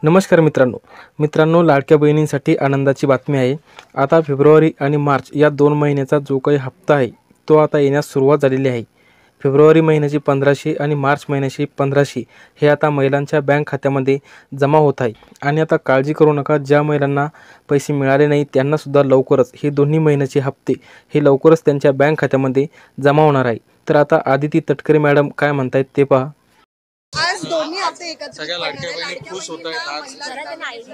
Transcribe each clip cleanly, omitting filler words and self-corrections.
नमस्कार मित्रांनो लाडक्या बहिणींसाठी आनंदाची बातमी आहे। आता फेब्रुवारी आणि मार्च या 2 महिन्याचा जो काही हप्ता आहे तो आता येण्यास सुरुवात झालेली आहे। फेब्रुवारी महिन्याची 1500 आणि मार्च महिन्याची 1500 हे आता महिलांच्या बँक खात्यामध्ये जमा होत आहे। आणि आता काळजी करू नका, ज्या महिलांना पैसे मिळाले नाही त्यांना सुद्धा लवकरच हे दोन्ही महिन्याचे हप्ते हे लवकरच त्यांच्या बँक खात्यामध्ये जमा होणार आहे। तर आता आदिती तटकरे मॅडम काय म्हणतात ते पहा। आज दोन्ही हप्ते एकत्र सगळ्या लाडक्या बहिणी खुश होत आहेत। आज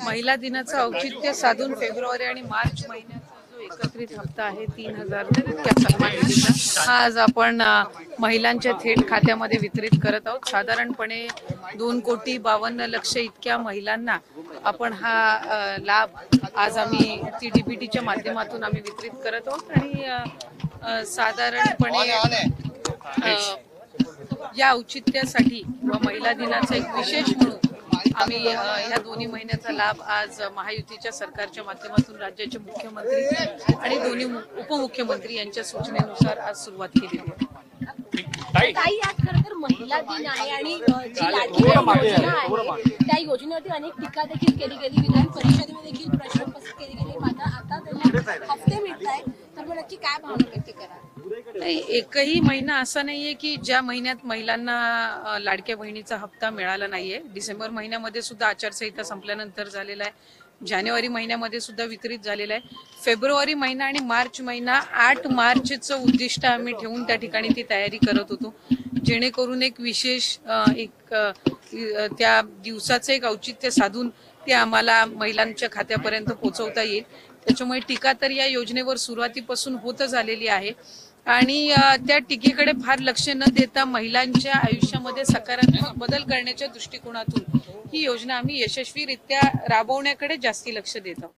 महिला दिनाचं औचित्य साधून फेब्रुवारी आणि मार्च महिन्याचा जो एकत्रित हप्ता आहे 3000 इतक्या सन्मान निधीचा हा आज आपण महिलांच्या थेट खात्यामध्ये वितरित करत आहोत। साधारणपणे 2,52,00,000 इतक्या महिलांना आपण हा लाभ आज आम्ही TDPTच्या माध्यमातून आम्ही वितरित करत आहोत। आणि साधारणपणे या औचित्यासाठी व महिला दिनाचा एक विशेष म्हणून आम्ही या दोन्ही महिन्याचा लाभ आज महायुतीच्या सरकारच्या माध्यमातून राज्याचे मुख्यमंत्री आणि दोन्ही उपमुख्यमंत्री यांच्या सूचनेनुसार आज सुरुवात केली आहे। ताई, आज खरं तर महिला दिन आहे आणि जी लाडकी योजना आहे त्या योजनेवरती अनेक टीका देखील केली गेली, विधान परिषदेमध्ये देखील प्रश्न उपस्थित केले गेले, मात्र आता त्यांना हफ्ते मिळत आहेत, तर मग नक्की काय भावना व्यक्त करा? एकही महिना असा नाहीये की ज्या महिन्यात महिलांना लाडक्या बहिणीचा हप्ता मिळाला नाहीये। डिसेंबर महिन्यामध्ये सुद्धा आचारसंहिता संपल्यानंतर झालेला आहे, जानेवारी महिन्यामध्ये सुद्धा वितरित झालेला आहे। फेब्रुवारी महिना आणि मार्च महिना 8 मार्चचं उद्दिष्ट आम्ही ठेवून त्या ठिकाणी ती तयारी करत होतो, जेणेकरून एक विशेष त्या दिवसाचं एक औचित्य साधून ते आम्हाला महिलांच्या खात्यापर्यंत पोहोचवता येईल। त्याच्यामुळे टीका तर या योजनेवर सुरुवातीपासून होतच आलेली आहे आणि त्या टीकेकडे फार लक्ष न देता महिलांच्या आयुष्यामध्ये सकारात्मक बदल करण्याच्या दृष्टिकोनातून ही योजना आम्ही यशस्वीरित्या राबवण्याकडे जास्ती लक्ष देत आहोत।